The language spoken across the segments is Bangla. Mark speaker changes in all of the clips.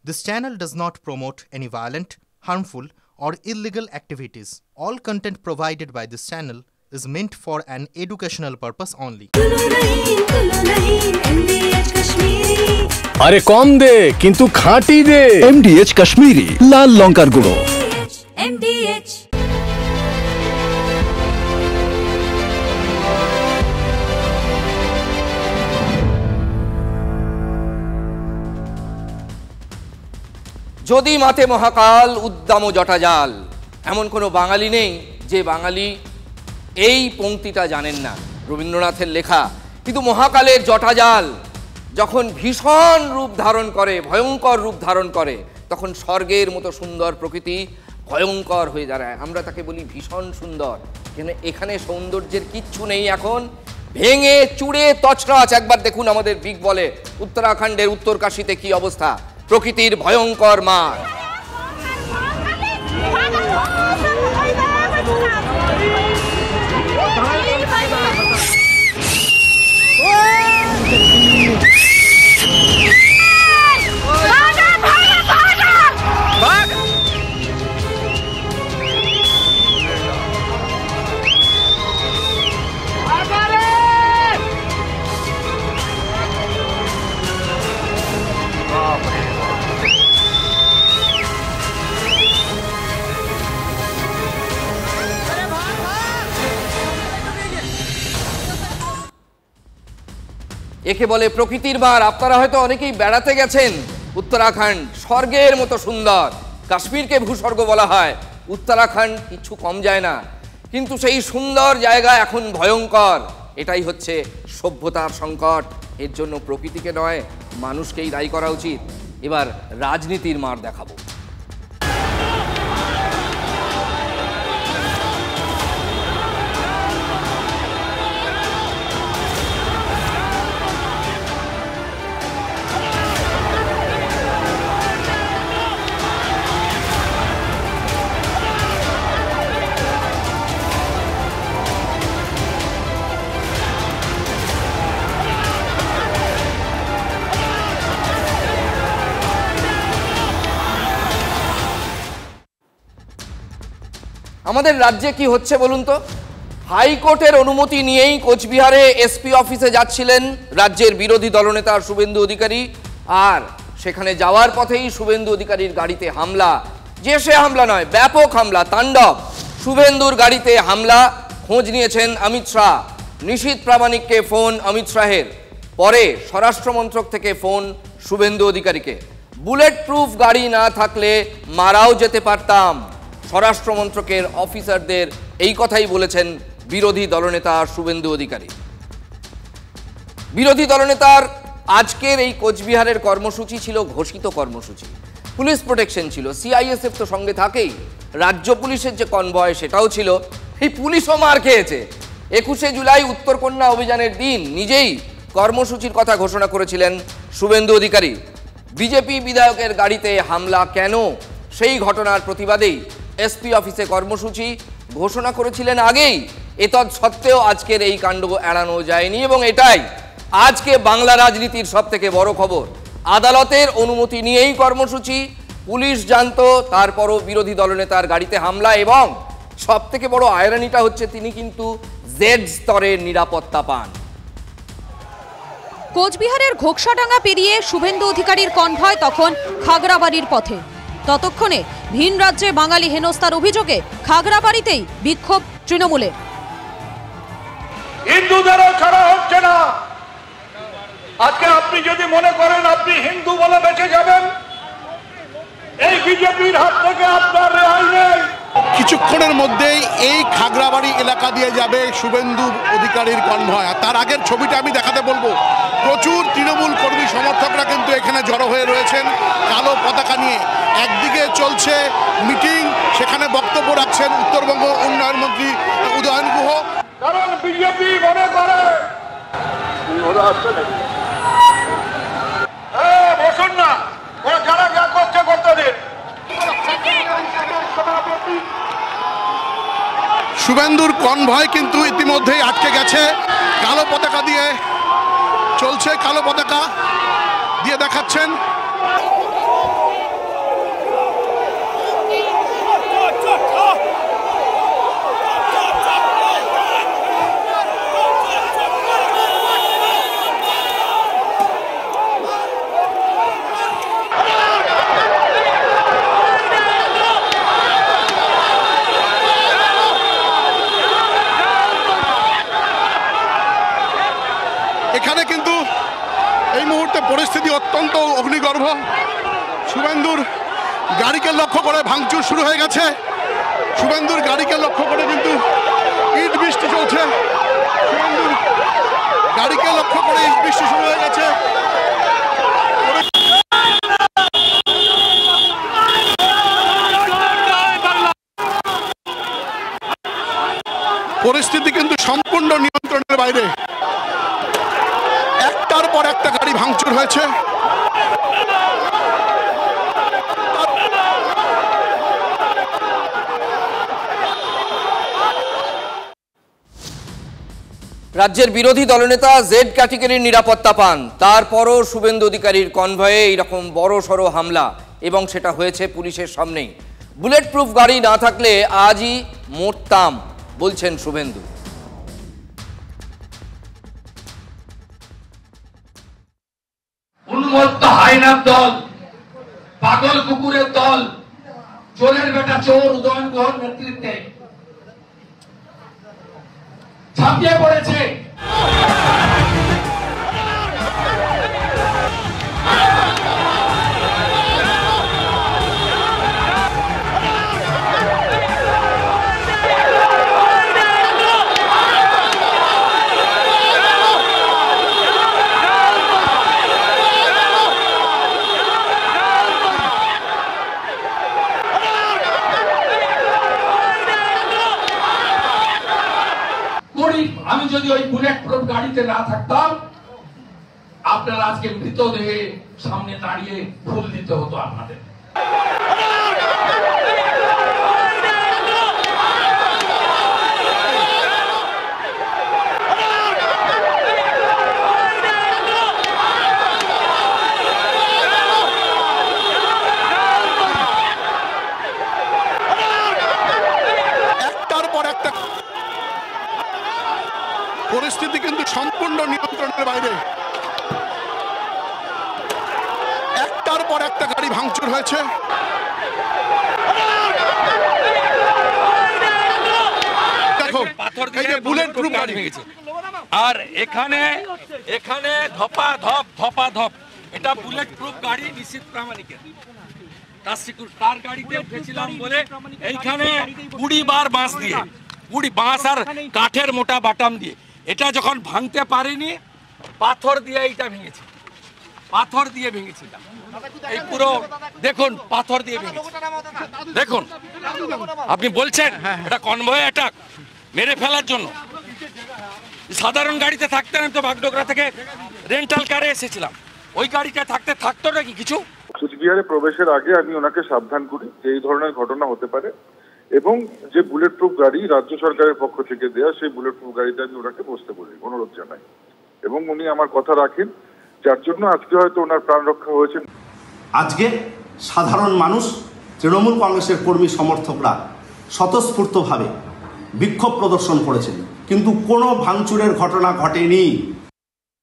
Speaker 1: This channel does not promote any violent, harmful, or illegal activities. All content provided by this channel is meant for an educational purpose only.
Speaker 2: আরে কম দে কিন্তু খাঁটি দে।
Speaker 3: MDH কাশ্মীরি লাল লঙ্কার গুঁড়ো।
Speaker 4: MDH
Speaker 5: যদি মাতে মহাকাল উদ্দাম জটাজাল, এমন কোনো বাঙালি নেই যে বাঙালি এই পংক্তিটা জানেন না। রবীন্দ্রনাথের লেখা। কিন্তু মহাকালের জটাজাল যখন ভীষণ রূপ ধারণ করে, ভয়ঙ্কর রূপ ধারণ করে, তখন স্বর্গের মতো সুন্দর প্রকৃতি ভয়ঙ্কর হয়ে দাঁড়ায়। আমরা তাকে বলি ভীষণ সুন্দর। এখানে সৌন্দর্যের কিচ্ছু নেই, এখন ভেঙে চুড়ে তছনছ। একবার দেখুন আমাদের বিগ বলে উত্তরাখণ্ডের উত্তরকাশীতে কি অবস্থা, প্রকৃতির ভয়ঙ্কর মার। একে বলে প্রকৃতির মার। আপনারা হয়তো অনেকেই বেড়াতে গেছেন উত্তরাখণ্ড, স্বর্গের মতো সুন্দর। কাশ্মীরকে ভূস্বর্গ বলা হয়, উত্তরাখণ্ড কিছু কম যায় না। কিন্তু সেই সুন্দর জায়গা এখন ভয়ঙ্কর। এটাই হচ্ছে সভ্যতার সংকট। এর জন্য প্রকৃতিকে নয়, মানুষকেই দায়ী করা উচিত। এবার রাজনীতির মার দেখাবো। আমাদের রাজ্যে কি হচ্ছে বলুন তো? হাইকোর্টের অনুমতি নিয়েই কোচবিহারে এসপি অফিসে যাচ্ছিলেন রাজ্যের বিরোধী দলনেতা শুভেন্দু অধিকারী, আর সেখানে যাওয়ার পথেই শুভেন্দু অধিকারীর গাড়িতে হামলা। যে সে হামলা নয়, ব্যাপক হামলা, তাণ্ডব। শুভেন্দুর গাড়িতে হামলা। খোঁজ নিয়েছেন অমিত শাহ। নিশীথ প্রামাণিককে ফোন অমিত শাহের, পরে স্বরাষ্ট্রমন্ত্রক থেকে ফোন শুভেন্দু অধিকারীকে। বুলেট প্রুফ গাড়ি না থাকলে মারাও যেতে পারতাম। স্বরাষ্ট্রমন্ত্রকের অফিসারদের এই কথাই বলেছেন বিরোধী দলনেতা শুভেন্দু অধিকারী। বিরোধী দলনেতার আজকের এই কোচবিহারের কর্মসূচি ছিল ঘোষিত কর্মসূচি। পুলিশ প্রোটেকশন ছিল, সিআইএসএফ তো সঙ্গে থাকেই, রাজ্য পুলিশের যে কনভয় সেটাও ছিল। এই পুলিশও মার খেয়েছে। 21শে জুলাই উত্তরকন্যা অভিযানের দিন নিজেই কর্মসূচির কথা ঘোষণা করেছিলেন শুভেন্দু অধিকারী। বিজেপি বিধায়কের গাড়িতে হামলা কেন, সেই ঘটনার প্রতিবাদেই এসপি অফিসে কর্মসূচি ঘোষণা করেছিলেন আগেই। এতদ সত্ত্বেও আজকের এই কাণ্ড এড়ানো যায়নি, এবং এটাই আজকে বাংলা রাজনীতির সব থেকে বড় খবর। আদালতের অনুমতি নিয়েই কর্মসূচি, পুলিশ জানতো, তারপরও বিরোধী দলনেতার গাড়িতে হামলা। এবং সব থেকে বড় আয়রানিটা হচ্ছে তিনি কিন্তু জেড স্তরের নিরাপত্তা পান।
Speaker 6: কোচবিহারের ঘোকসাডাঙ্গা পেরিয়ে শুভেন্দু অধিকারীর কনভয় তখন খাগড়াবাড়ির পথে। ততক্ষণে ভিন রাজ্যে বাঙালি হেনস্থার অভিযোগে খাগড়াবাড়িতেই বিক্ষোভ তৃণমূলের।
Speaker 7: হিন্দুদেরও ছাড়া হচ্ছে না। আজকে আপনি যদি মনে করেন আপনি হিন্দু বলে বেঁচে যাবেন, এই বিজেপির হাত থেকে আপনার রেহাই নেই।
Speaker 8: কিছুক্ষণের মধ্যেই এই খাগড়াবাড়ি এলাকা দিয়ে যাবে শুভেন্দু অধিকারীর কনভয়। আর তার আগের ছবিটা আমি দেখাতে বলবো, প্রচুর তৃণমূল কর্মী সমর্থকরা কিন্তু এখানে জড়ো হয়ে রয়েছেন কালো পতাকা নিয়ে। একদিকে চলছে মিটিং, সেখানে বক্তব্য রাখছেন উত্তরবঙ্গ উন্নয়ন মন্ত্রী উদয়ন গুহ।
Speaker 7: কারণ বিজেপি মনে করে বসুন না, ওরা যারা যা করছে করতে দিন।
Speaker 8: শুভেন্দুর কনভয় কিন্তু ইতিমধ্যেই আটকে গেছে। কালো পতাকা দিয়ে চলছে, কালো পতাকা দিয়ে দেখাচ্ছেন। অত্যন্ত অগ্নিগর্ভ। শুভেন্দুর গাড়িকে লক্ষ্য করে ভাঙচুর শুরু হয়ে গেছে। শুভেন্দুর গাড়িকে লক্ষ্য করে কিন্তু ইট বৃষ্টি চলছে। শুভেন্দুর গাড়িকে লক্ষ্য করে ইট বৃষ্টি শুরু হয়ে গেছে। পরিস্থিতি কিন্তু সম্পূর্ণ নিয়ন্ত্রণের বাইরে। একটার পর একটা গাড়ি ভাঙচুর হয়েছে।
Speaker 5: রাজ্যের বিরোধী দলনেতা জেড ক্যাটেগরির নিরাপত্তা পান, তারপরও শুভেন্দু অধিকারীর কনভয়ে এইরকম বড় সড়ো হামলা, এবং সেটা হয়েছে পুলিশের সামনেই। বুলেট প্রুফ গাড়ি না থাকলে আজই মরতাম বলছেন শুভেন্দু।
Speaker 7: উন্মত্ত হায়নার দল, পাগল কুকুরের দল, চোরের বেটা চোর উদয়ন গুহর নেতৃত্বে ঝাঁপিয়ে পড়েছে। আমি যদি ওই বুলেট প্রুফ গাড়িতে না থাকতাম, আপনারা আজকে মৃতদেহে সামনে দাঁড়িয়ে ফুল দিতে হতো আপনাদের।
Speaker 8: একটার পর একটা পরিস্থিতি কিন্তু সম্পূর্ণ নিয়ন্ত্রণের বাইরে। একটার পর একটা গাড়ি ভাঙচুর হয়েছে। দেখো এই যে বুলেট প্রুফ গাড়ি ভেঙেছে,
Speaker 9: আর এখানে এখানে ধপা ধপ এটা বুলেট প্রুফ গাড়ি নিশ্চিত প্রামাণিকের। তার গাড়িতে উঠেছিলাম বলে এইখানে 20 বার বাঁশ দিয়ে, 20 বাঁশ আর কাঠের মোটা বাটাম দিয়ে, এটা যখন ভাঙতে পারেনি পাথর দিয়ে এইটা ভেঙেছে, পাথর দিয়ে ভেঙেছে। এই পুরো দেখুন পাথর দিয়ে ভেঙেছে। দেখুন আপনি বলছেন এটা কনভয় অ্যাটাক, মেরে ফেলার জন্য। সাধারণ গাড়িতে থাকতে আমি তো বাগডোগরা থেকে রেন্টাল কারে এসেছিলাম, ওই গাড়িটা থাকতো নাকি কিছু?
Speaker 10: কুচবিহারে প্রবেশের আগে আমি ওনাকে সাবধান করি যে এই ধরনের ঘটনা হতে পারে, এবং যে বুলেট প্রুফ গাড়ি রাজ্য সরকারের পক্ষ থেকে দেয়া, সেই বুলেট প্রুফ গাড়িতে আমি ওনাকে বসতে বলি, অনুরোধ জানাই, এবং উনি আমার কথা রাখেন, যার জন্য আজকে হয়তো ওনার প্রাণ রক্ষা হয়েছে।
Speaker 11: আজকে সাধারণ মানুষ, তৃণমূল কংগ্রেসের কর্মী সমর্থকরা স্বতঃস্ফূর্তভাবে বিক্ষোভ প্রদর্শন করেছেন, কিন্তু কোনো ভাঙচুরের ঘটনা ঘটেনি।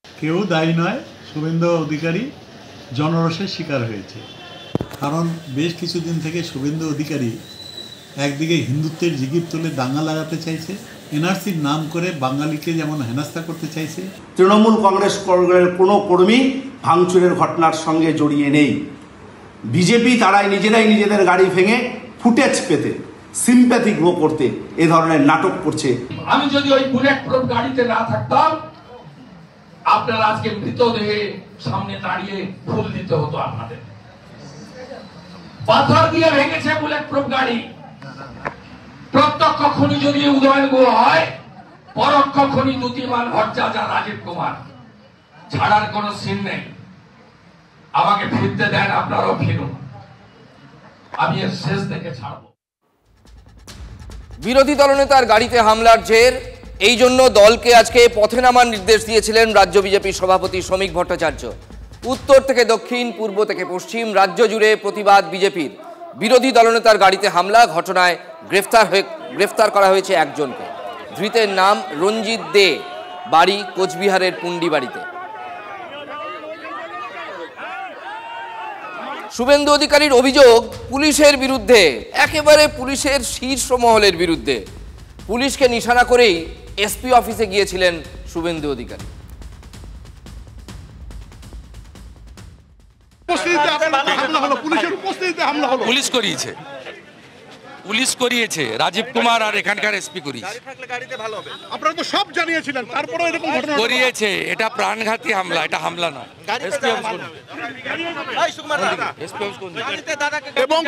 Speaker 12: কেউ দায়ী নয়, শুভেন্দু অধিকারী জনরোষের শিকার হয়েছে। কারণ বেশ কিছুদিন থেকে শুভেন্দু অধিকারী একদিকে হিন্দুত্বের জিগির তুলে দাঙ্গা লাগাতে চাইছে, এনআরসির নাম করে বাঙালিকে যেমন হেনস্থা করতে চাইছে।
Speaker 11: তৃণমূল কংগ্রেস কোনো কর্মী ভাঙচুরের ঘটনার সঙ্গে জড়িয়ে নেই। বিজেপি তারাই নিজেদের গাড়ি ভেঙে ফুটেজ পেতে, সিম্প্যাথি গ্রো করতে এ ধরনের নাটক করছে।
Speaker 7: আমি যদি ওই বুলেট প্রুফ গাড়িতে না থাকতাম, আপনারা আজকে মৃতদেহে সামনে দাঁড়িয়ে ফুল দিতে হতো আপনাদের। পাথর দিয়ে ভেঙেছে বুলেট প্রুফ গাড়ি। প্রত্যক্ষ খনি যদি উদয়ন গুহ হয়, পরোক্ষ খনি দ্যুতিমান ভট্টাচার্য, রাজীব কুমার, ছাড়ার কোন সিন নেই। আমাকে ফিরতে দেন, আপনারাও ফিরুন, আমি এর শেষ দেখে ছাড়ব।
Speaker 5: বিরোধী দলনেতার গাড়িতে হামলার জের, এই জন্য দলকে আজকে পথে নামার নির্দেশ দিয়েছিলেন রাজ্য বিজেপির সভাপতি শ্রমিক ভট্টাচার্য। উত্তর থেকে দক্ষিণ, পূর্ব থেকে পশ্চিম, রাজ্য জুড়ে প্রতিবাদ বিজেপির। বিরোধী দলনেতার গাড়িতে হামলা ঘটনায় গ্রেফতার করা হয়েছে একজনকে। ধৃতের নাম রঞ্জিত দে, বাড়ি কোচবিহারের পুন্ডিবাড়িতে। শুভেন্দু অধিকারীর অভিযোগ পুলিশের বিরুদ্ধে, একেবারে পুলিশের শীর্ষ মহলের বিরুদ্ধে। পুলিশকে নিশানা করেই এসপি অফিসে গিয়েছিলেন শুভেন্দু অধিকারী।
Speaker 8: উপস্থিতিতে হামলা হলো, পুলিশের উপস্থিতিতে হামলা হলো।
Speaker 9: পুলিশ করিয়েছে, রাজীব কুমার আর এখানকার এসপি করিয়েছে।
Speaker 8: আপনারা তো সব জানিয়েছিলেন, তারপরে এরকম ঘটনা
Speaker 9: করিয়েছে। এটা প্রাণঘাতী হামলা, এটা হামলা নয়।
Speaker 8: এবং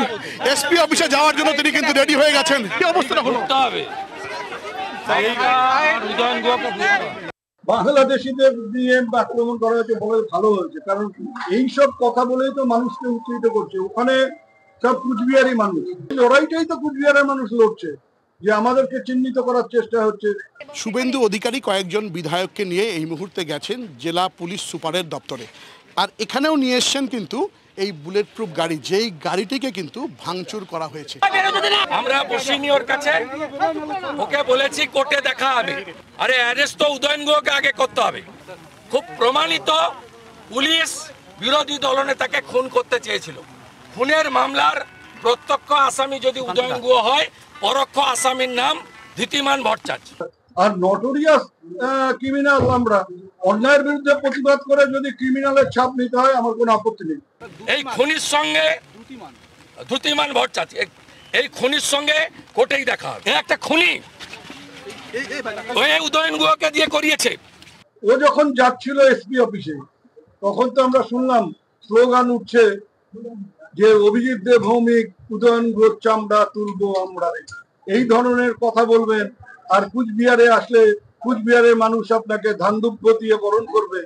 Speaker 8: এসপি অফিসে যাওয়ার জন্য তিনি কিন্তু রেডি হয়ে গেছেন। কি অবস্থাটা হলো?
Speaker 13: বাংলাদেশিদের নিয়ে আক্রমণ করা হয়েছে বলে ভালো হয়েছে, কারণ এইসব কথা বলেই তো মানুষকে উৎসাহিত করছে। ওখানে সব কুচবিহারি মানুষ, লড়াইটাই তো কুচবিহারের মানুষ লড়ছে, যে আমাদেরকে চিহ্নিত করার চেষ্টা হচ্ছে।
Speaker 8: শুভেন্দু অধিকারী কয়েকজন বিধায়ককে নিয়ে এই মুহূর্তে গেছেন জেলা পুলিশ সুপারের দপ্তরে, আর এখানেও নিয়ে এসছেন কিন্তু এই বুলেট প্রুফ গাড়ি, যেই গাড়িটিকে কিন্তু ভাঙচুর করা হয়েছে।
Speaker 9: আমরা বসিনি ওর কাছে, ওকে বলেছি কোর্টে দেখা হবে। আরে অ্যারেস্ট তো উদয়ন গুহকে আগে করতে হবে। খুব প্রমাণিত পুলিশ বিরোধী দলনেতাকে খুন করতে চেয়েছিল। খুনের মামলার প্রত্যক্ষ আসামি যদি উদয়ন গুহ হয়, পরোক্ষ আসামির নাম ধৃতিমান ভট্টাচার্য।
Speaker 13: আর নটোরিয়াস ক্রিমিনাল, আমরা অন্যায়ের বিরুদ্ধে প্রতিবাদ করে যদি ক্রিমিনালের ছাপ নিতে হয় আমার কোনো আপত্তি নেই।
Speaker 9: এই খুনির সঙ্গে ধৃতিমান ভট্টাচার্য, এই খুনির সঙ্গে কোর্টেই দেখা হবে। একটা খুনি ওই উদয়ন গুহকে দিয়ে করিয়েছে।
Speaker 13: ও যখন যাচ্ছিল এসপি অফিসে, তখন তো আমরা শুনলাম স্লোগান উঠছে যে অভিজিৎ দে ভৌমিক, উদয়ন গুহর চামড়া তুলবো আমরা, এই ধরনের কথা বলবেন। আর কুচবিহারে আসলে কুচবিহারের মানুষ আপনাকে ধানদুপ দিয়ে বরণ করবে,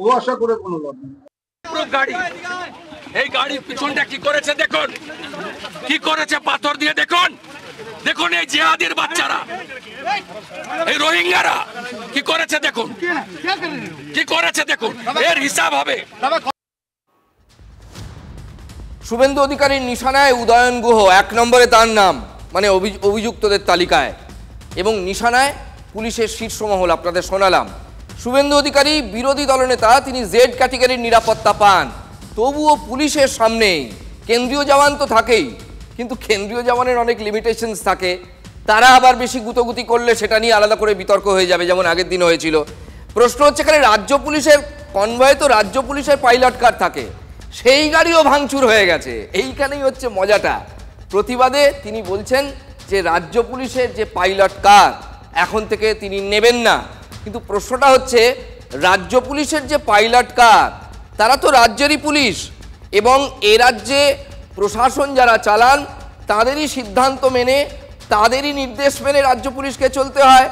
Speaker 13: ও আশা করে কোনো লাভ নেই।
Speaker 9: গাড়ি, এই গাড়ির পিছনটা কি করেছে দেখুন, কি করেছে পাথর দিয়ে দেখুন। দেখুন এই জিহাদির বাচ্চারা, এই রোহিঙ্গারা কি করেছে দেখুন, কি করেছে দেখুন, এর হিসাব হবে।
Speaker 5: শুভেন্দু অধিকারীর নিশানায় উদয়ন গুহ, 1 নম্বরে তার নাম, মানে অভিযুক্তদের তালিকায়, এবং নিশানায় পুলিশের শীর্ষ মহল। আপনাদের শোনালাম শুভেন্দু অধিকারী বিরোধী দলনেতা, তিনি জেড ক্যাটেগরির নিরাপত্তা পান, তবুও পুলিশের সামনে কেন্দ্রীয় জওয়ান তো থাকেই, কিন্তু কেন্দ্রীয় জওয়ানের অনেক লিমিটেশনস থাকে। তারা আবার বেশি গুতগুতি করলে সেটা নিয়ে আলাদা করে বিতর্ক হয়ে যাবে, যেমন আগের দিন হয়েছিল। প্রশ্ন হচ্ছে এখানে রাজ্য পুলিশের কনভয়ে তো রাজ্য পুলিশের পাইলট কার থাকে, সেই গাড়িও ভাঙচুর হয়ে গেছে। এইখানেই হচ্ছে মজাটা। প্রতিবাদে তিনি বলছেন যে রাজ্য পুলিশের যে পাইলট কার এখন থেকে তিনি নেবেন না, কিন্তু প্রশ্নটা হচ্ছে রাজ্য পুলিশের যে পাইলট কার, তারা তো রাজ্যেরই পুলিশ, এবং এ রাজ্যে প্রশাসন যারা চালান তাদেরই সিদ্ধান্ত মেনে, তাদেরই নির্দেশ মেনে রাজ্য পুলিশকে চলতে হয়,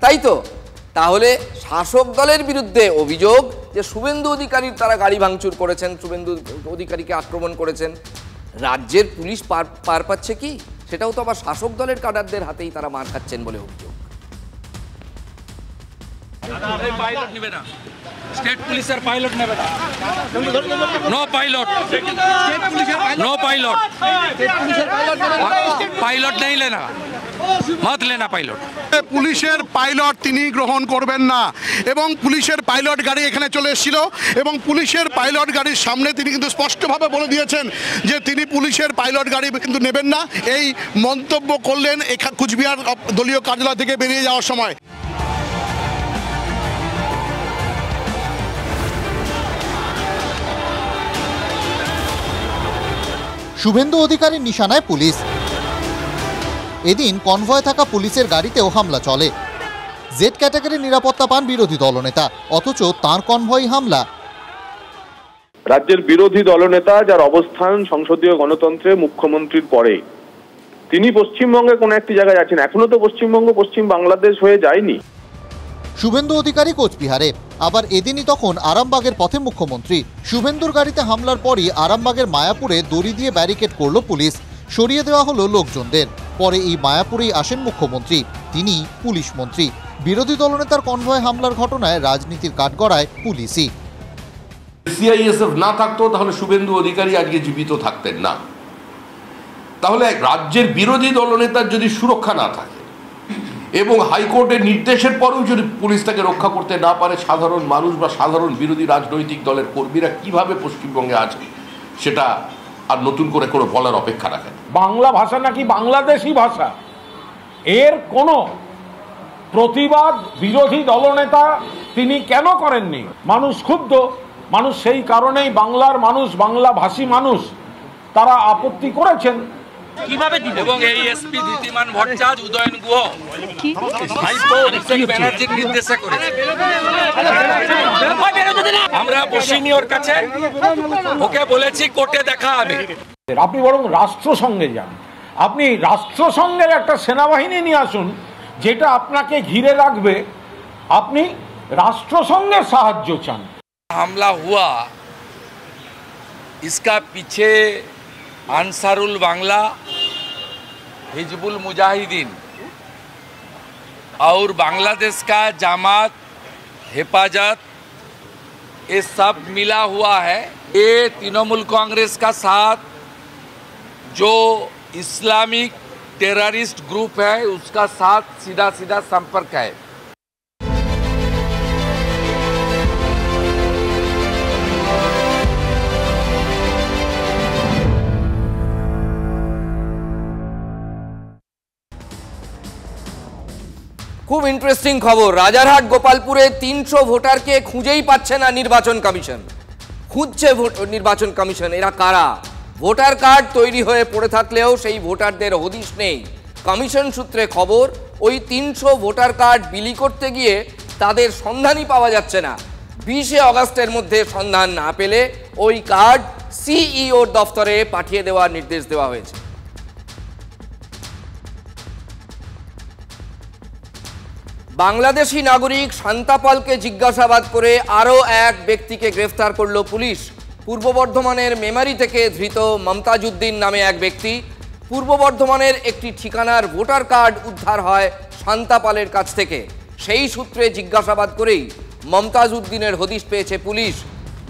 Speaker 5: তাই তো? তাহলে শাসক দলের বিরুদ্ধে অভিযোগ যে শুভেন্দু অধিকারীর তারা গাড়ি ভাঙচুর করেছেন, শুভেন্দু অধিকারীকে আক্রমণ করেছেন, রাজ্যের পুলিশ পার পাচ্ছে কি? সেটাও তো আবার শাসক দলের কাডারদের হাতেই তারা মার খাচ্ছেন বলে অভিযোগ।
Speaker 9: পাইলট নেবে না, স্টেট পুলিশের পাইলট নেবে না, no pilot, no pilot, pilot नहीं लेना, मत लेना पायलट।
Speaker 8: পুলিশের পাইলট তিনি গ্রহণ করবেন না, এবং পুলিশের পাইলট গাড়ি এখানে চলে এসেছিল, এবং পুলিশের পাইলট গাড়ির সামনে তিনি কিন্তু স্পষ্টভাবে বলে দিয়েছেন যে তিনি পুলিশের পাইলট গাড়ি কিন্তু নেবেন না। এই মন্তব্য করলেন কুচবিহার দলীয় কার্যালয় থেকে বেরিয়ে যাওয়ার সময়।
Speaker 14: শুভেন্দু অধিকারীর নিশানায় পুলিশ। এদিন কনভয়ে থাকা পুলিশের গাড়িতেও হামলা চলে। জেড ক্যাটাগরির নিরাপত্তা পান বিরোধী দলনেতা, অথচ তাঁর কনভয় হামলা।
Speaker 15: রাজ্যের বিরোধী দলনেতা, যার অবস্থান সংসদীয় গণতন্ত্রে মুখ্যমন্ত্রীর পরে, তিনি পশ্চিমবঙ্গে কোন একটি জায়গায় আছেন। এখনো তো পশ্চিমবঙ্গ পশ্চিম বাংলাদেশ হয়ে যায়নি।
Speaker 14: শুভেন্দু অধিকারী কোচবিহারে, আবার এদিনই তখন আরামবাগের পথে মুখ্যমন্ত্রী। শুভেন্দুর গাড়িতে হামলার পরই আরামবাগের মায়াপুরে দড়ি দিয়ে ব্যারিকেড করল পুলিশ, সরিয়ে দেওয়া হলো লোকজনদের। পরে এই মায়াপুরেই আসেন মুখ্যমন্ত্রী, তিনি পুলিশ মন্ত্রী। বিরোধী দলনেতার কনভয় হামলার ঘটনায় রাজনীতির কাঠগড়ায় পুলিশই।
Speaker 16: সিআইএসএফ না থাকতো তাহলে শুভেন্দু অধিকারী আজকে জীবিত থাকতেন না। তাহলে রাজ্যের বিরোধী দলনেতার যদি সুরক্ষা না থাকে এবং হাইকোর্টের নির্দেশের পরেও যদি পুলিশ তাকে রক্ষা করতে না পারে, সাধারণ মানুষ বা সাধারণ বিরোধী রাজনৈতিক দলের কর্মীরা কিভাবে পশ্চিমবঙ্গে আছে সেটা আর নতুন করে কোনো বলার অপেক্ষা রাখে না।
Speaker 17: বাংলা ভাষা নাকি বাংলাদেশি ভাষা, এর কোনো প্রতিবাদ বিরোধী দলনেতা তিনি কেন করেননি? মানুষ ক্ষুব্ধ, মানুষ সেই কারণেই বাংলার মানুষ, বাংলাভাষী মানুষ তারা আপত্তি করেছেন।
Speaker 9: কিভাবে এবং এই এসপি ধৃতিমান ভট্টাচার্য, উদয়ন গুহ ভাইপো অভিষেক ব্যানার্জির নির্দেশে করেছে। আমরা বসিনি ওর কাছে, ওকে বলেছি কোর্টে দেখা হবে।
Speaker 17: আপনি বরং রাষ্ট্রসংঘে যান, আপনি রাষ্ট্রসংঘের একটা সেনাবাহিনী নিয়ে আসুন যেটা আপনাকে ঘিরে রাখবে, আপনি রাষ্ট্রসংঘের সাহায্য চান।
Speaker 9: हमला हुआ, इसका पीछे आंसारुल बांग्ला, हिजबुल मुजाहिदीन और बांग्लादेश का जमात हिफाजत, ये सब मिला हुआ है। ये तृणमूल कांग्रेस का साथ जो इस्लामिक टेररिस्ट ग्रुप है उसका साथ सीधा सीधा संपर्क है।
Speaker 5: খুব ইন্টারেস্টিং খবর, রাজারহাট গোপালপুরে 300 ভোটারকে খুঁজেই পাচ্ছে না নির্বাচন কমিশন। খুঁজছে নির্বাচন কমিশন, এরা কারা? ভোটার কার্ড তৈরি হয়ে পড়ে থাকলেও সেই ভোটারদের হদিশ নেই। কমিশন সূত্রে খবর, ওই 300 ভোটার কার্ড বিলি করতে গিয়ে তাদের সন্ধানই পাওয়া যাচ্ছে না। 20 অগাস্টের মধ্যে সন্ধান না পেলে ওই কার্ড সিইওর দফতরে পাঠিয়ে দেওয়ার নির্দেশ দেওয়া হয়েছে। বাংলাদেশি নাগরিক শান্তাপালকে জিজ্ঞাসাবাদ করে আরও এক ব্যক্তিকে গ্রেফতার করল পুলিশ। পূর্ব বর্ধমানের মেমারি থেকে ধৃত মমতাজউদ্দিন নামে এক ব্যক্তি। পূর্ব বর্ধমানের একটি ঠিকানার ভোটার কার্ড উদ্ধার হয় শান্তাপালের কাছ থেকে। সেই সূত্রে জিজ্ঞাসাবাদ করেই মমতাজউদ্দিনের হদিশ পেয়েছে পুলিশ।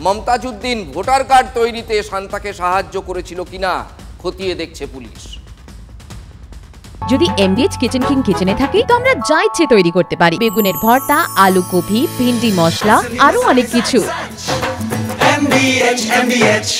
Speaker 5: মমতাজউদ্দিন ভোটার কার্ড তৈরিতে শান্তাকে সাহায্য করেছিল কিনা খতিয়ে দেখছে পুলিশ।
Speaker 18: যদি এমডিএচ কিচেন কিং কিচেনে থাকে তো আমরা যা ইচ্ছে তৈরি করতে পারি। বেগুনের ভর্তা, আলু কপি, ভিন্ডি মশলা, আরো অনেক কিছু।
Speaker 4: MDH